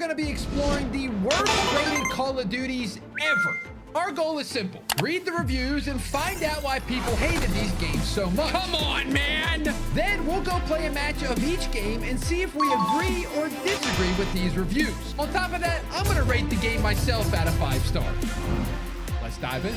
going to be exploring the worst rated Call of Duties ever. Our goal is simple. Read the reviews and find out why people hated these games so much. Come on, man! Then we'll go play a match of each game and see if we agree or disagree with these reviews. On top of that, I'm going to rate the game myself out of 5 stars. Let's dive in.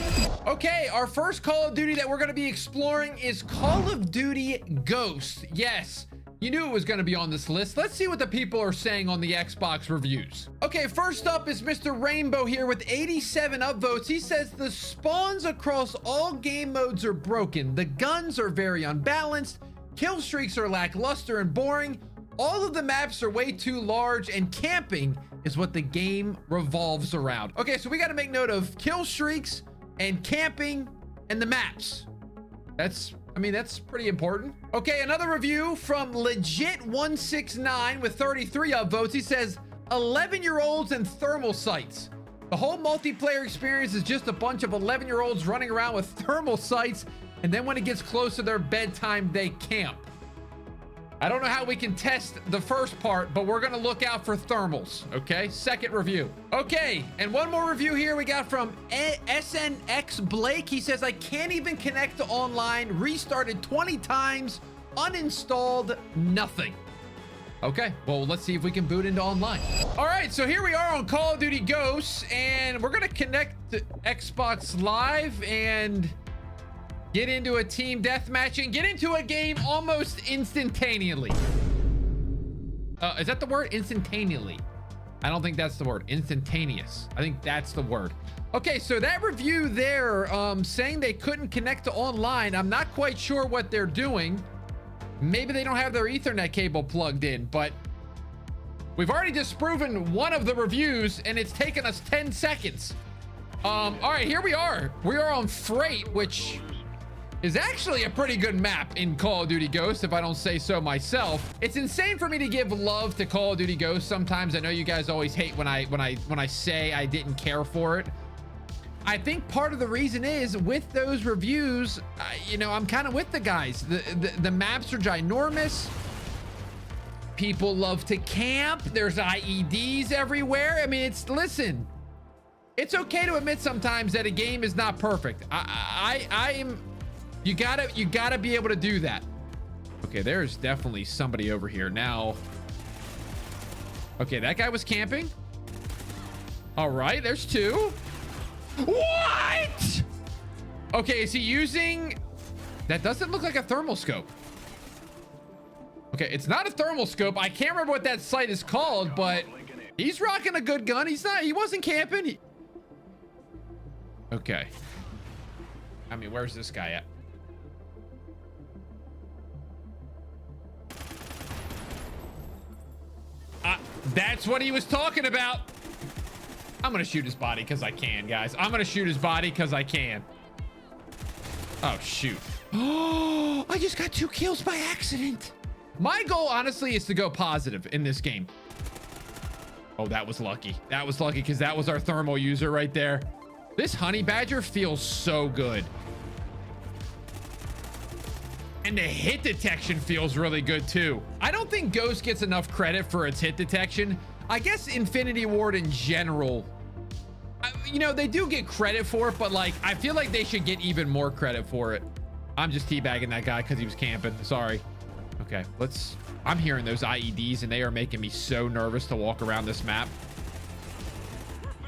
Okay, our first Call of Duty that we're going to be exploring is Call of Duty Ghosts. Yes, you knew it was going to be on this list. Let's see what the people are saying on the Xbox reviews. Okay, first up is Mr. Rainbow here with 87 upvotes. He says the spawns across all game modes are broken. The guns are very unbalanced. Kill streaks are lackluster and boring. All of the maps are way too large, and camping is what the game revolves around. Okay, so we got to make note of kill streaks and camping and the maps. That's pretty important. Okay, another review from Legit169 with 33 upvotes. He says 11-year-olds and thermal sights. The whole multiplayer experience is just a bunch of 11-year-olds running around with thermal sights, and then when it gets close to their bedtime, they camp. I don't know how we can test the first part, but we're gonna look out for thermals. Okay, second review. Okay, and one more review here we got from SNX Blake. He says, I can't even connect to online, restarted 20 times, uninstalled, nothing. Okay, well, let's see if we can boot into online. All right, so here we are on Call of Duty Ghosts, and we're gonna connect to Xbox Live and get into a team deathmatch and get into a game almost instantaneously. Is that the word? Instantaneously. I don't think that's the word. Instantaneous. I think that's the word. Okay, so that review there, saying they couldn't connect to online. I'm not quite sure what they're doing. Maybe they don't have their Ethernet cable plugged in, but we've already disproven one of the reviews and it's taken us 10 seconds. All right, here we are. We are on Freight, which is actually a pretty good map in Call of Duty Ghosts, if I don't say so myself. It's insane for me to give love to Call of Duty Ghosts sometimes. I know you guys always hate when I say I didn't care for it. I think part of the reason is with those reviews, you know, I'm kind of with the guys. The maps are ginormous. People love to camp. There's IEDs everywhere. I mean, listen, it's okay to admit sometimes that a game is not perfect. You gotta be able to do that. Okay, there's definitely somebody over here now. Okay, that guy was camping. All right, there's 2. What? Okay, is he using... That doesn't look like a thermal scope. Okay, it's not a thermal scope. I can't remember what that sight is called, but he's rocking a good gun. He wasn't camping. Okay. I mean, where's this guy at? That's what he was talking about. I'm gonna shoot his body because I can, guys. I'm gonna shoot his body because I can. Oh, shoot. Oh, I just got 2 kills by accident. My goal, honestly, is to go positive in this game. Oh, that was lucky. That was lucky because that was our thermal user right there. This honey badger feels so good. And the hit detection feels really good too. I don't think Ghost gets enough credit for its hit detection. I guess Infinity Ward in general, you know, they do get credit for it, but like, I feel like they should get even more credit for it. I'm just teabagging that guy because he was camping. Sorry. Okay, I'm hearing those IEDs and they are making me so nervous to walk around this map.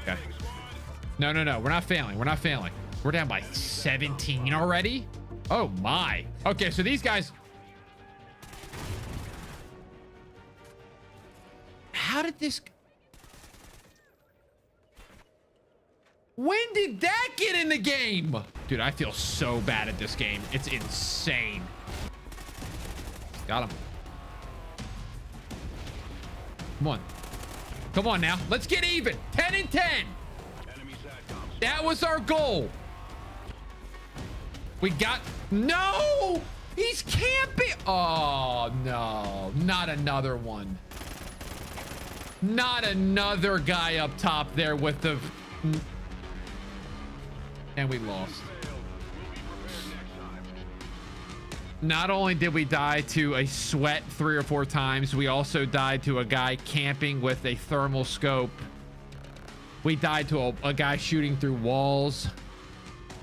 Okay. No, we're not failing. We're not failing. We're down by 17 already. Oh my. Okay, so these guys. How did this? When did that get in the game? Dude, I feel so bad at this game. It's insane. Got him. Come on. Come on now. Let's get even. 10 and 10. That was our goal. We got... No! He's camping! Oh, no. Not another one. Not another guy up top there with the... And we lost. not only did we die to a sweat 3 or 4 times, we also died to a guy camping with a thermal scope. We died to a guy shooting through walls.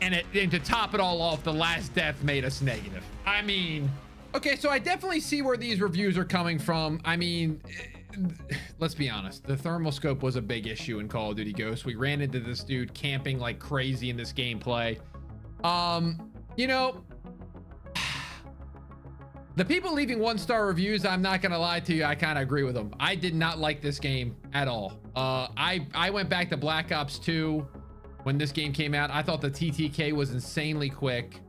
And to top it all off, the last death made us negative. I mean, okay, so I definitely see where these reviews are coming from. I mean, let's be honest. The thermal scope was a big issue in Call of Duty Ghosts. We ran into this dude camping like crazy in this gameplay. You know, the people leaving 1-star reviews, I'm not gonna lie to you, I kind of agree with them. I did not like this game at all. I went back to Black Ops 2 when this game came out. I thought the TTK was insanely quick.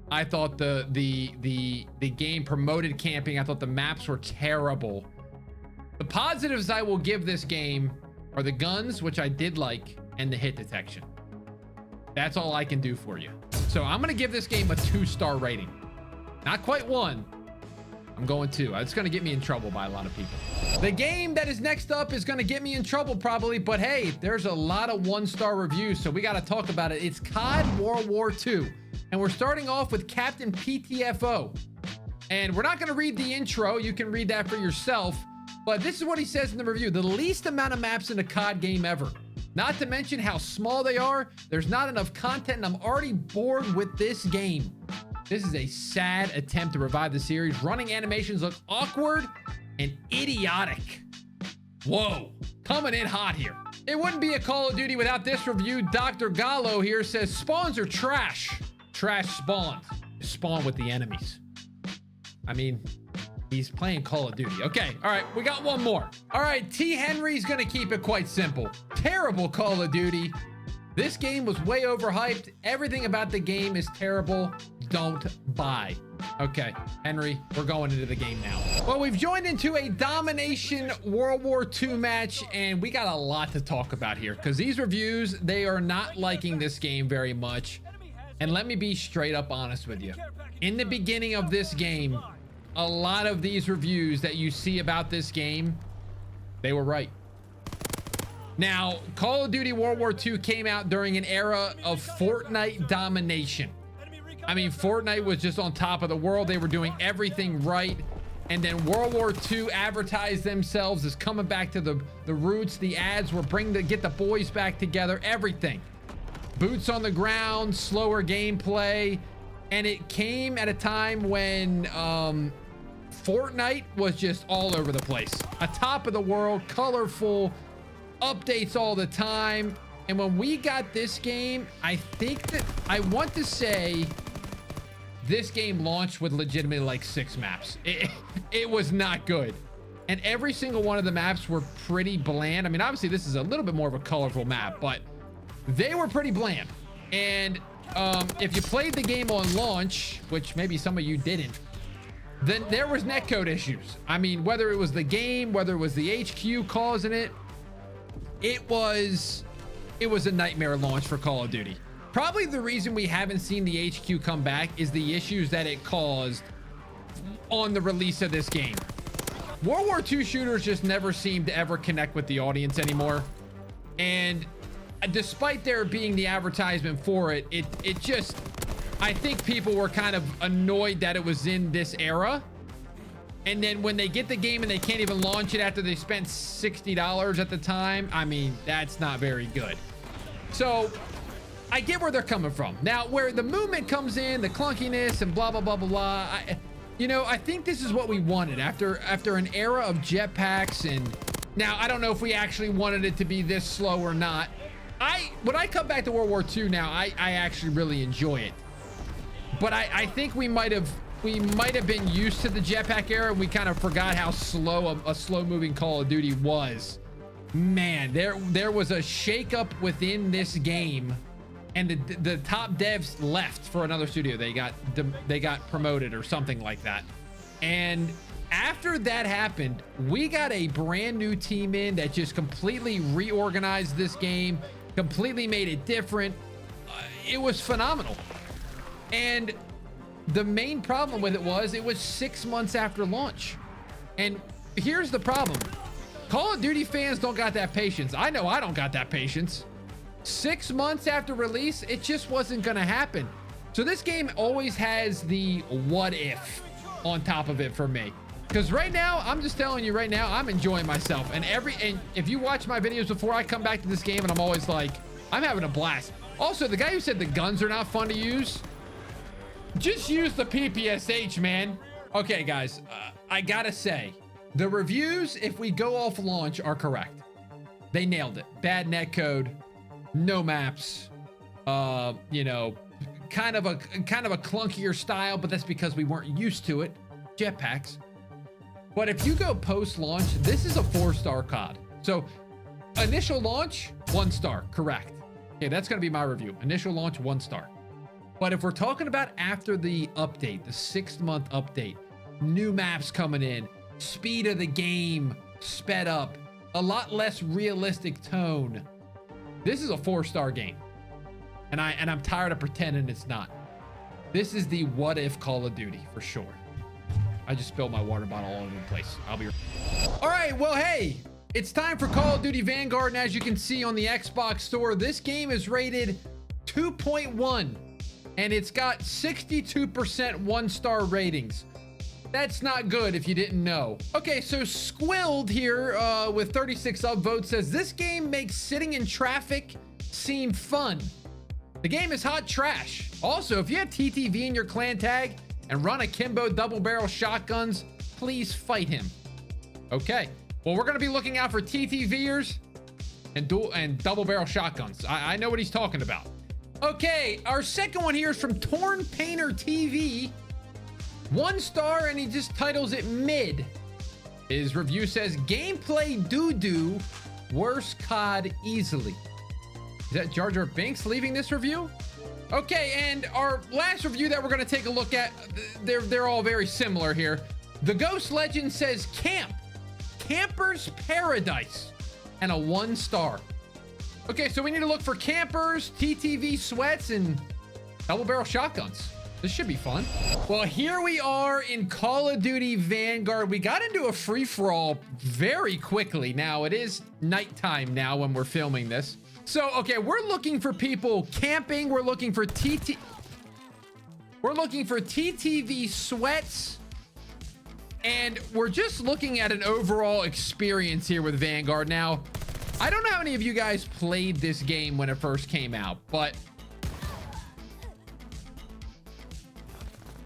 I thought the game promoted camping. I thought the maps were terrible. The positives I will give this game are the guns, which I did like, and the hit detection. That's all I can do for you. So I'm gonna give this game a 2-star rating. Not quite 1. I'm going 2. It's going to get me in trouble by a lot of people. The game that is next up is going to get me in trouble probably, but hey, there's a lot of 1-star reviews, so we got to talk about it. It's COD World War II, and we're starting off with Captain PTFO. And we're not going to read the intro. You can read that for yourself, but this is what he says in the review. The least amount of maps in a COD game ever. Not to mention how small they are. There's not enough content, and I'm already bored with this game. This is a sad attempt to revive the series. Running animations look awkward and idiotic. Whoa, coming in hot here. It wouldn't be a Call of Duty without this review. Dr. Gallo here says spawns are trash. Trash spawns. Spawn with the enemies. I mean, he's playing Call of Duty. Okay, all right, we got one more. All right, T. Henry's gonna keep it quite simple. Terrible Call of Duty. This game was way overhyped. Everything about the game is terrible. Don't buy. Okay, Henry, we're going into the game now. Well, we've joined into a domination World War II match, and we got a lot to talk about here because these reviews, they are not liking this game very much. And let me be straight up honest with you. In the beginning of this game, a lot of these reviews that you see about this game, they were right. Now, Call of Duty World War II came out during an era of Fortnite domination. I mean, Fortnite was just on top of the world. They were doing everything right. And then World War II advertised themselves as coming back to the roots. The ads were get the boys back together, everything. Boots on the ground, slower gameplay. And it came at a time when Fortnite was just all over the place. Atop of the world, colorful, updates all the time. And when we got this game, I want to say this game launched with legitimately like 6 maps. It was not good. And every single one of the maps were pretty bland. I mean, obviously this is a little bit more of a colorful map, but they were pretty bland. And if you played the game on launch, which maybe some of you didn't, then there was netcode issues. I mean, whether it was the game, whether it was the HQ causing it, it was a nightmare launch for Call of Duty. Probably the reason we haven't seen the HQ come back is the issues that it caused on the release of this game. World War II shooters just never seem to ever connect with the audience anymore. And despite there being the advertisement for it, it just, I think people were kind of annoyed that it was in this era. And then when they get the game and they can't even launch it after they spent $60 at the time, I mean, that's not very good. So I get where they're coming from. Now, where the movement comes in, the clunkiness and blah, blah, blah, blah, blah. I think this is what we wanted after an era of jetpacks. And now I don't know if we actually wanted it to be this slow or not. When I come back to World War II now, I actually really enjoy it. But I think we might have been used to the jetpack era and we kind of forgot how slow a slow moving Call of Duty was. Man, there was a shakeup within this game, and the top devs left for another studio. They got promoted or something like that. And after that happened, we got a brand new team in that just completely reorganized this game, completely made it different. It was phenomenal. And the main problem with it was 6 months after launch. And here's the problem. Call of Duty fans don't got that patience. I know I don't got that patience. 6 months after release, it just wasn't going to happen. So this game always has the what if on top of it for me. Because right now, I'm just telling you right now, I'm enjoying myself. And if you watch my videos before, I come back to this game and I'm always like, I'm having a blast. Also, the guy who said the guns are not fun to use, just use the PPSH, man. Okay, guys, I gotta say, the reviews, if we go off launch, are correct. They nailed it. Bad netcode, no maps, you know, kind of a clunkier style, but that's because we weren't used to it. Jetpacks. But if you go post-launch, this is a 4-star COD. So initial launch, 1 star, correct. Okay, that's gonna be my review. Initial launch, 1 star. But if we're talking about after the update, the 6-month update, new maps coming in, speed of the game sped up, a lot less realistic tone, this is a 4-star game. And I'm tired of pretending it's not. This is the what if Call of Duty for sure. I just spilled my water bottle all over the place. I'll be all right. Well, hey, it's time for Call of Duty Vanguard. And as you can see on the Xbox store, this game is rated 2.1 and it's got 62% 1-star ratings. That's not good if you didn't know. Okay, so Squilled here with 36 upvotes says this game makes sitting in traffic seem fun. The game is hot trash. Also, if you have TTV in your clan tag and run akimbo double barrel shotguns, please fight him. Okay, well, we're gonna be looking out for TTVers and double barrel shotguns. I know what he's talking about. Okay, our second one here is from Torn Painter TV. 1 star and he just titles it mid. His review says gameplay doo-doo, worst COD easily. Is that Jar Jar Binks leaving this review? Okay, and our last review that we're gonna take a look at, they're all very similar here. The Ghost Legend says Camper's Paradise, and a 1 star. Okay, so we need to look for campers, TTV sweats, and double barrel shotguns. This should be fun. Well, here we are in Call of Duty Vanguard. We got into a free-for-all very quickly. Now, it is nighttime now when we're filming this. So, okay, we're looking for people camping. We're looking for TTV sweats. And we're just looking at an overall experience here with Vanguard. Now, I don't know how many of you guys played this game when it first came out, but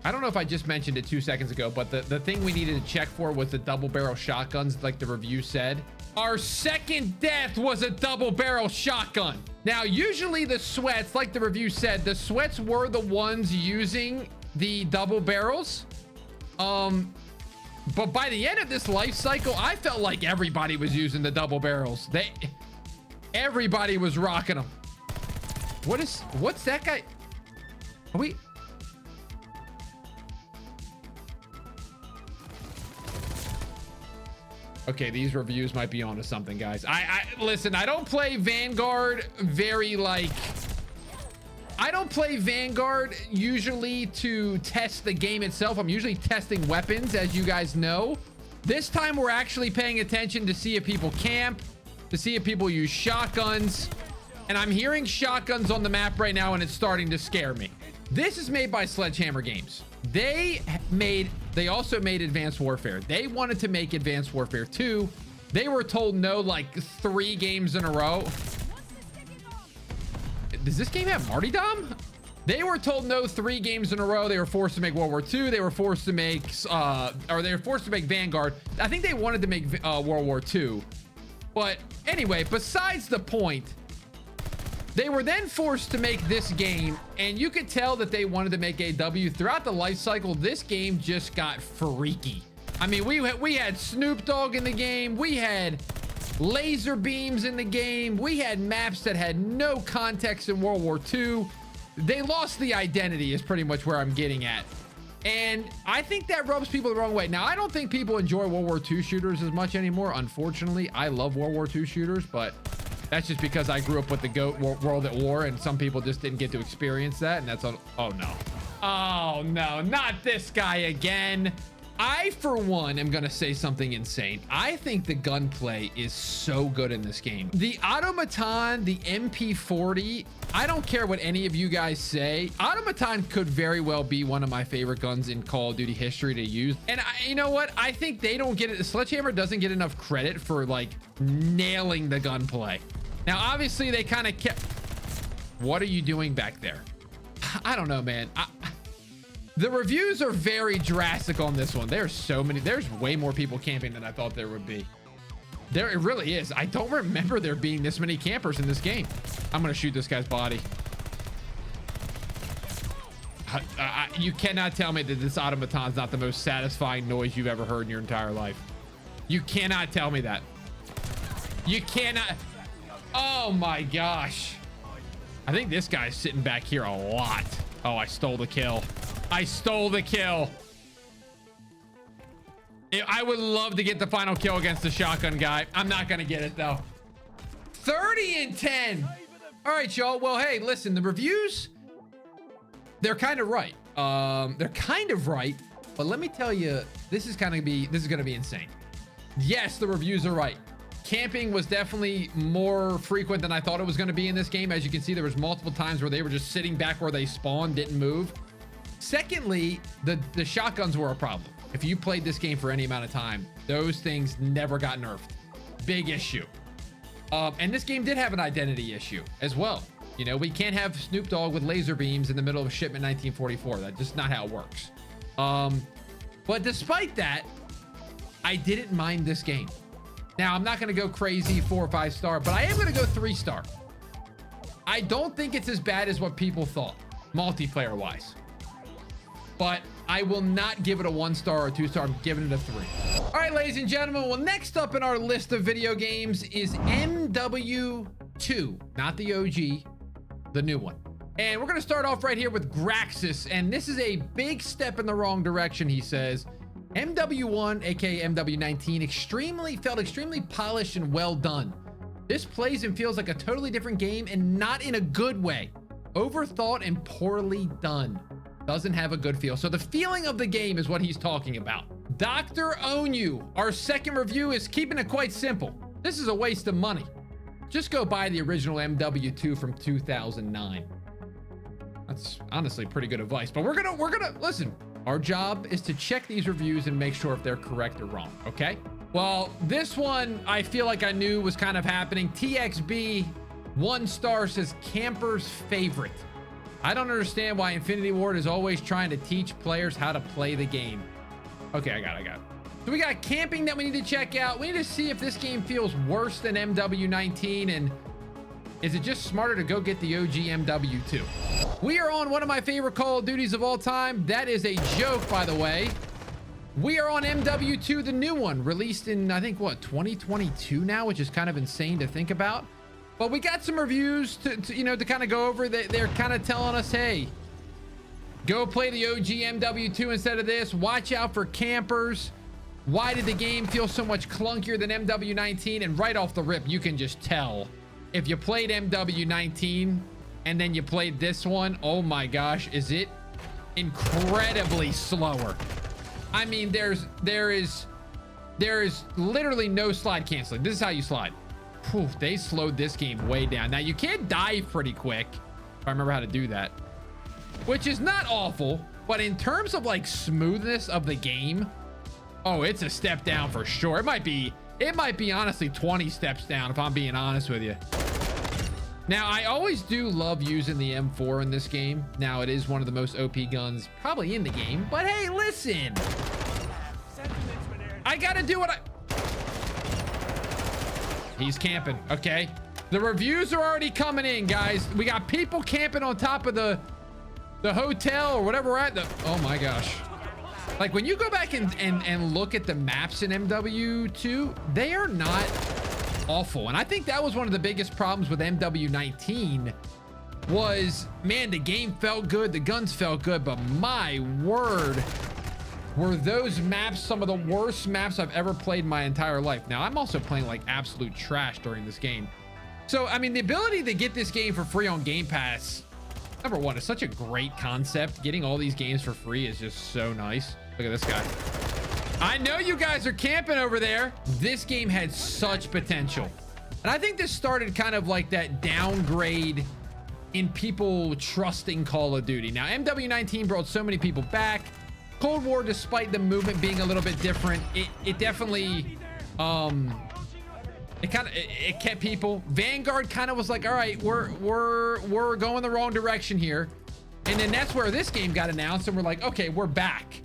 I don't know if I just mentioned it 2 seconds ago, but the thing we needed to check for was the double barrel shotguns, like the review said. Our second death was a double barrel shotgun. Now, usually the sweats, like the review said, the sweats were the ones using the double barrels. But by the end of this life cycle, I felt like everybody was using the double barrels. Everybody was rocking them. What's that guy? Are we? Okay, these reviews might be onto something, guys. Listen, I don't play Vanguard I don't play Vanguard usually to test the game itself. I'm usually testing weapons, as you guys know. This time we're actually paying attention to see if people camp, to see if people use shotguns. And I'm hearing shotguns on the map right now, and it's starting to scare me. This is made by Sledgehammer Games. They also made Advanced Warfare. They wanted to make Advanced Warfare 2. They were told no like 3 games in a row. Does this game have Martyrdom? They were told no 3 games in a row. They were forced to make World War II. They were forced to make, Vanguard. I think they wanted to make World War II. But anyway, besides the point, they were then forced to make this game, and you could tell that they wanted to make AW. Throughout the life cycle, this game just got freaky. I mean, we had Snoop Dogg in the game. We had laser beams in the game. We had maps that had no context in World War II. They lost the identity is pretty much where I'm getting at. And I think that rubs people the wrong way. Now, I don't think people enjoy World War II shooters as much anymore. Unfortunately, I love World War II shooters, but that's just because I grew up with the GOAT World at War, and some people just didn't get to experience that. And that's oh no, not this guy again. I, for one, am going to say something insane. I think the gunplay is so good in this game. The automaton, the MP40, I don't care what any of you guys say. Automaton could very well be one of my favorite guns in Call of Duty history to use. And you know what? I think they don't get it. Sledgehammer doesn't get enough credit for like nailing the gunplay. Now, obviously they kind of kept... What are you doing back there? I don't know, man. The reviews are very drastic on this one. There's so many. There's way more people camping than I thought there would be. There, it really is. I don't remember there being this many campers in this game. I'm going to shoot this guy's body. You cannot tell me that this automaton's not the most satisfying noise you've ever heard in your entire life. You cannot tell me that. You cannot. Oh my gosh. I think this guy's sitting back here a lot. Oh, I stole the kill. I stole the kill. I would love to get the final kill against the shotgun guy. I'm not going to get it, though. 30 and 10. All right, y'all. Well, hey, listen, the reviews, they're kind of right. They're kind of right. But let me tell you, this is going to be insane. Yes, the reviews are right. Camping was definitely more frequent than I thought it was going to be in this game. As you can see, there was multiple times where they were just sitting back where they spawned, didn't move. Secondly, the shotguns were a problem. If you played this game for any amount of time, those things never got nerfed. Big issue. And this game did have an identity issue as well. You know, we can't have Snoop Dogg with laser beams in the middle of shipment 1944. That's just not how it works. But despite that, I didn't mind this game. Now, I'm not going to go crazy 4 or 5 star, but I am going to go 3 star. I don't think it's as bad as what people thought, multiplayer wise. But I will not give it a 1 star or 2 star. I'm giving it a 3. All right, ladies and gentlemen. Well, next up in our list of video games is MW2, not the OG, the new one. And we're going to start off right here with Graxis. And this is a big step in the wrong direction, he says. MW1, aka MW19, felt extremely polished and well done. This plays and feels like a totally different game, and not in a good way. Overthought and poorly done. Doesn't have a good feel. So the feeling of the game is what he's talking about. Dr. Onyu, our second review, is keeping it quite simple. This is a waste of money. Just go buy the original MW2 from 2009. That's honestly pretty good advice, but we're gonna listen. Our job is to check these reviews and make sure if they're correct or wrong, okay? Well, this one I feel like I knew was kind of happening. TXB 1 star says camper's favorite. I don't understand why Infinity Ward is always trying to teach players how to play the game. Okay, I got it. So we got camping that we need to check out. We need to see if this game feels worse than MW19, and is it just smarter to go get the OG MW2? We are on one of my favorite Call of Duties of all time. That is a joke, by the way. We are on MW2, the new one, released in, I think, what, 2022 now, which is kind of insane to think about. But we got some reviews to kind of go over. They're kind of telling us, hey, go play the OG MW2 instead of this. Watch out for campers. Why did the game feel so much clunkier than MW19? And right off the rip, you can just tell. If you played MW19 and then you played this one, oh my gosh, is it incredibly slower. I mean, there is literally no slide canceling. This is how you slide. Whew, they slowed this game way down. Now you can dive pretty quick, if I remember how to do that, which is not awful, but in terms of like smoothness of the game, oh, it's a step down for sure. It might be honestly 20 steps down if I'm being honest with you. Now, I always do love using the M4 in this game. Now, it is one of the most OP guns probably in the game, but hey, listen. I gotta do what He's camping, okay? The reviews are already coming in, guys. We got people camping on top of the hotel or whatever we're at. Oh my gosh. Like, when you go back and look at the maps in MW2, they are not awful. And I think that was one of the biggest problems with MW19 was, man, the game felt good, the guns felt good, but my word, were those maps some of the worst maps I've ever played in my entire life. Now, I'm also playing like absolute trash during this game. So, I mean, the ability to get this game for free on Game Pass, number one, it's such a great concept. Getting all these games for free is just so nice. Look at this guy. I know you guys are camping over there. This game had such potential. And I think this started kind of like that downgrade in people trusting Call of Duty. Now, MW19 brought so many people back. Cold War, despite the movement being a little bit different, it definitely, it kept people. Vanguard kind of was like, all right, we're going the wrong direction here. And then that's where this game got announced, and we're like, okay, we're back.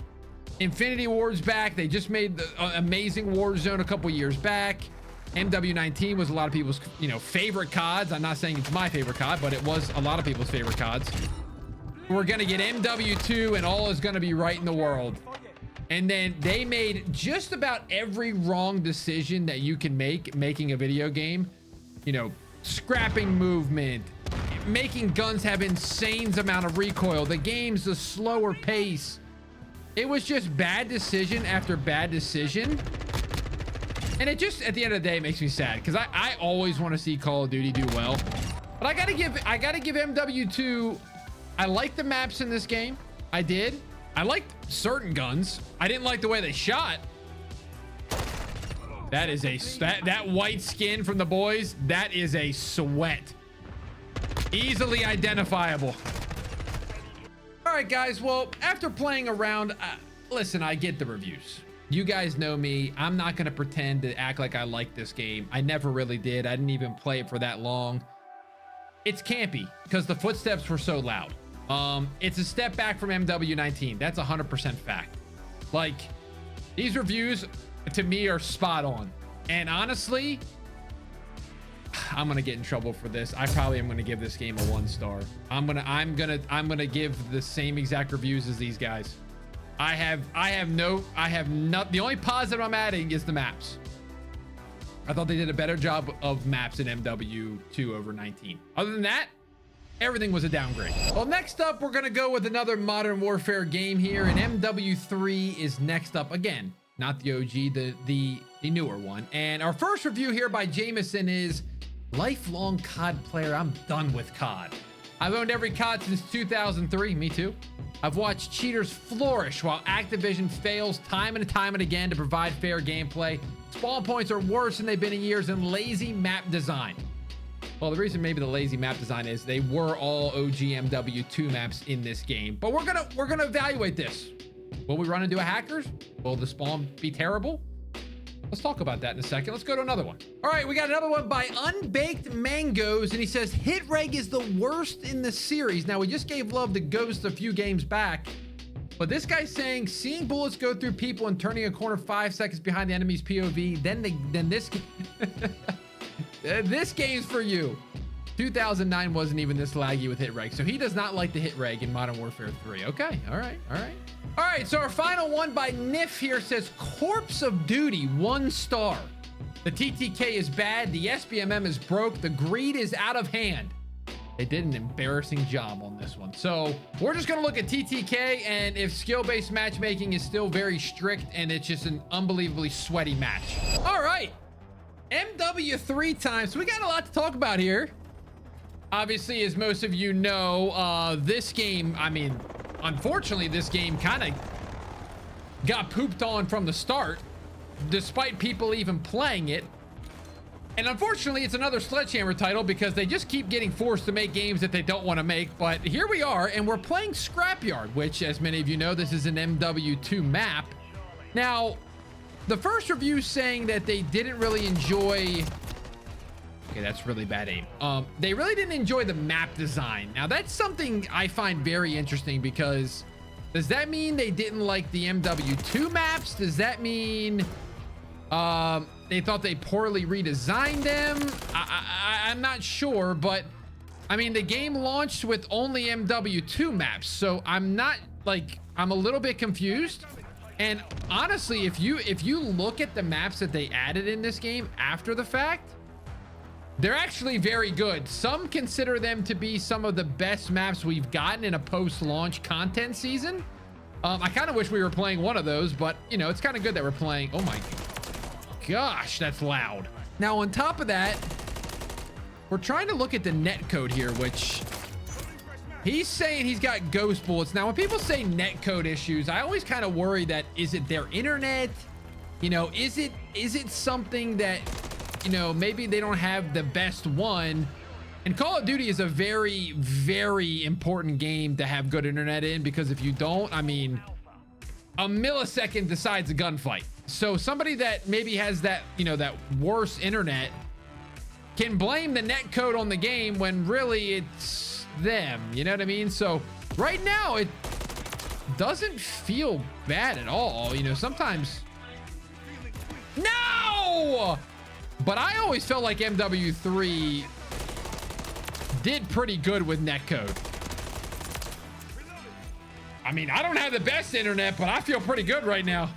Infinity Ward's back. They just made the amazing Warzone a couple years back. MW19 was a lot of people's, favorite CODs. I'm not saying it's my favorite COD, but it was a lot of people's favorite CODs. We're gonna get MW2, and all is gonna be right in the world. And then they made just about every wrong decision that you can make making a video game. Scrapping movement, making guns have insane amount of recoil. The game's a slower pace. It was just bad decision after bad decision. And it just, at the end of the day, makes me sad because I always want to see Call of Duty do well. But I gotta give MW2, I like the maps in this game. I did. I liked certain guns. I didn't like the way they shot. That is that white skin from the boys. That is a sweat. Easily identifiable. All right, guys. Well, after playing around, listen, I get the reviews. You guys know me. I'm not going to pretend to act like I like this game. I never really did. I didn't even play it for that long. It's campy because the footsteps were so loud. It's a step back from MW19. That's 100% fact. Like, these reviews to me are spot on. And honestly, I'm gonna get in trouble for this. I probably am gonna give this game a 1 star. I'm gonna give the same exact reviews as these guys. The only positive I'm adding is the maps. I thought they did a better job of maps in MW2 over 19. Other than that, everything was a downgrade. Well, next up, we're gonna go with another Modern Warfare game here, and MW3 is next up again. Not the OG, the newer one. And our first review here by Jameson is lifelong COD player. I'm done with COD. I've owned every COD since 2003. Me too. I've watched cheaters flourish while Activision fails time and time and again to provide fair gameplay. Spawn points are worse than they've been in years, and lazy map design. Well, the reason maybe the lazy map design is they were all OG MW2 maps in this game. But we're gonna evaluate this. Will we run into a hackers? Will the spawn be terrible? Let's talk about that in a second. Let's go to another one. All right, we got another one by Unbaked Mangoes, and he says, hit reg is the worst in the series. Now, we just gave love to Ghost a few games back, but this guy's saying, seeing bullets go through people and turning a corner 5 seconds behind the enemy's POV, then this game's for you. 2009 wasn't even this laggy with hit reg, so he does not like the hit reg in Modern Warfare 3. Okay, all right. All right, so our final one by Niff here says, Corpse of Duty, 1 star. The TTK is bad, the SBMM is broke, the greed is out of hand. They did an embarrassing job on this one. So we're just gonna look at TTK, and if skill-based matchmaking is still very strict and it's just an unbelievably sweaty match. All right, MW3 time. So we got a lot to talk about here. Obviously, as most of you know, this game, I mean, unfortunately, this game kind of got pooped on from the start, despite people even playing it. And unfortunately, it's another Sledgehammer title because they just keep getting forced to make games that they don't want to make. But here we are, and we're playing Scrapyard, which, as many of you know, this is an MW2 map. Now, the first review saying that they didn't really enjoy... Okay, that's really bad aim. They really didn't enjoy the map design. Now, that's something I find very interesting because does that mean they didn't like the MW2 maps? Does that mean they thought they poorly redesigned them? I'm not sure, but I mean, the game launched with only MW2 maps, so I'm a little bit confused. And honestly, if you look at the maps that they added in this game after the fact, they're actually very good. Some consider them to be some of the best maps we've gotten in a post-launch content season. I kind of wish we were playing one of those, but it's kind of good that we're playing. Oh my gosh, that's loud. Now, on top of that, we're trying to look at the net code here, which He's saying he's got ghost bullets. Now, when people say netcode issues, I always kind of worry that, is it their internet? You know, is it something that, you know, maybe they don't have the best one? And Call of Duty is a very, very important game to have good internet in, because if you don't, I mean, a millisecond decides a gunfight. So somebody that maybe has that, you know, that worse internet can blame the netcode on the game when really it's them, you know what I mean? So right now it doesn't feel bad at all. You know, sometimes no, but I always felt like MW3 did pretty good with netcode. I mean, I don't have the best internet, but I feel pretty good right now.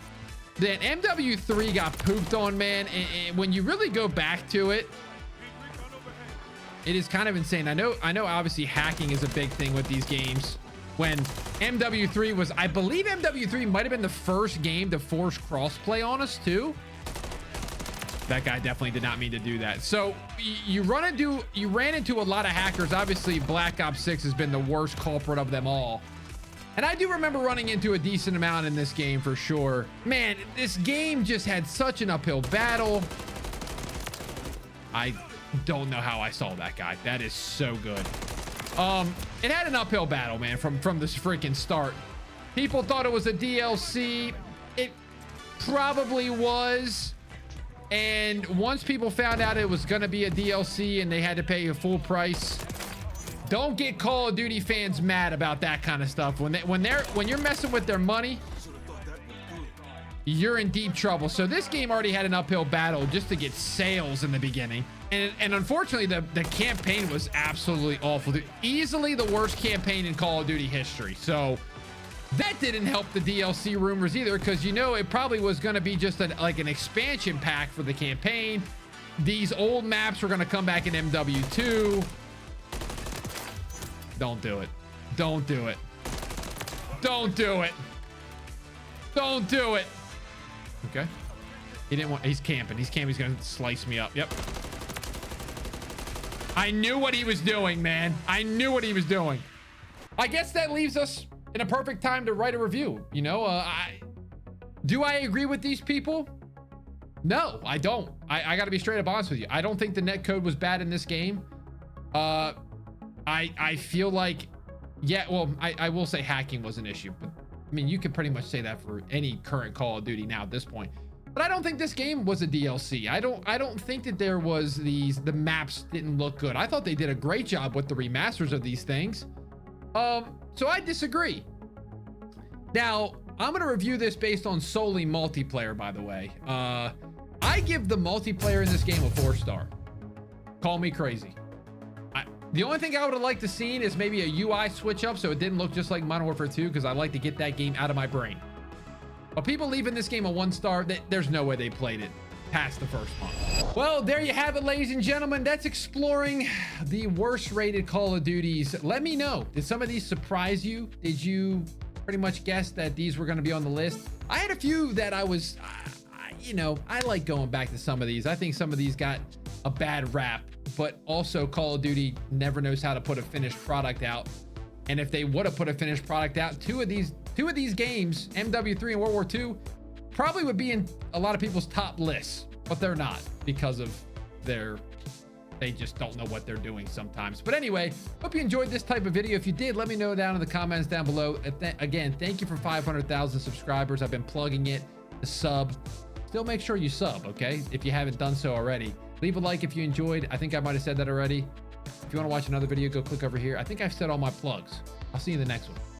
Then MW3 got pooped on, man, and when you really go back to it, it is kind of insane. I know obviously hacking is a big thing with these games. When MW3 was, I believe MW3 might have been the first game to force crossplay on us too. That guy definitely did not mean to do that. So you ran into a lot of hackers. Obviously Black Ops 6 has been the worst culprit of them all. And I do remember running into a decent amount in this game for sure. Man, this game just had such an uphill battle. I don't know how I saw that guy. That is so good. It had an uphill battle, man, from this freaking start. People thought it was a DLC. It probably was. And once people found out it was gonna be a DLC and they had to pay a full price, don't get Call of Duty fans mad about that kind of stuff. When you're messing with their money, you're in deep trouble. So this game already had an uphill battle just to get sales in the beginning. And unfortunately, the campaign was absolutely awful. Easily the worst campaign in Call of Duty history. So that didn't help the DLC rumors either, because, you know, it probably was going to be just like an expansion pack for the campaign. These old maps were going to come back in MW2. Don't do it. Don't do it. Don't do it. Don't do it. Okay. He didn't want, he's camping. He's camping. He's going to slice me up. Yep. I knew what he was doing, man. I knew what he was doing. I guess that leaves us in a perfect time to write a review. You know, do I agree with these people? No, I don't. I got to be straight up honest with you. I don't think the netcode was bad in this game. I feel like, yeah, well, I will say hacking was an issue, but I mean, you could pretty much say that for any current Call of Duty now at this point. But I don't think this game was a DLC. I don't think that there was the maps didn't look good. I thought they did a great job with the remasters of these things. So I disagree. Now, I'm going to review this based on solely multiplayer, by the way. I give the multiplayer in this game a 4-star. Call me crazy. The only thing I would have liked to see is maybe a UI switch up so it didn't look just like Modern Warfare 2, because I like to get that game out of my brain. But people leaving this game a 1-star, there's no way they played it past the first month. Well, there you have it, ladies and gentlemen. That's exploring the worst rated Call of Duties. Let me know, did some of these surprise you? Did you pretty much guess that these were going to be on the list? I had a few that I was, you know, I like going back to some of these. I think some of these got a bad rap, but also Call of Duty never knows how to put a finished product out. And if they would have put a finished product out, two of these games, MW3 and World War II, probably would be in a lot of people's top lists, but they're not, because of they just don't know what they're doing sometimes. But anyway, hope you enjoyed this type of video. If you did, let me know down in the comments down below. Again, thank you for 500,000 subscribers. I've been plugging it, the sub. Still make sure you sub, okay? If you haven't done so already. Leave a like if you enjoyed. I think I might have said that already. If you want to watch another video, go click over here. I think I've said all my plugs. I'll see you in the next one.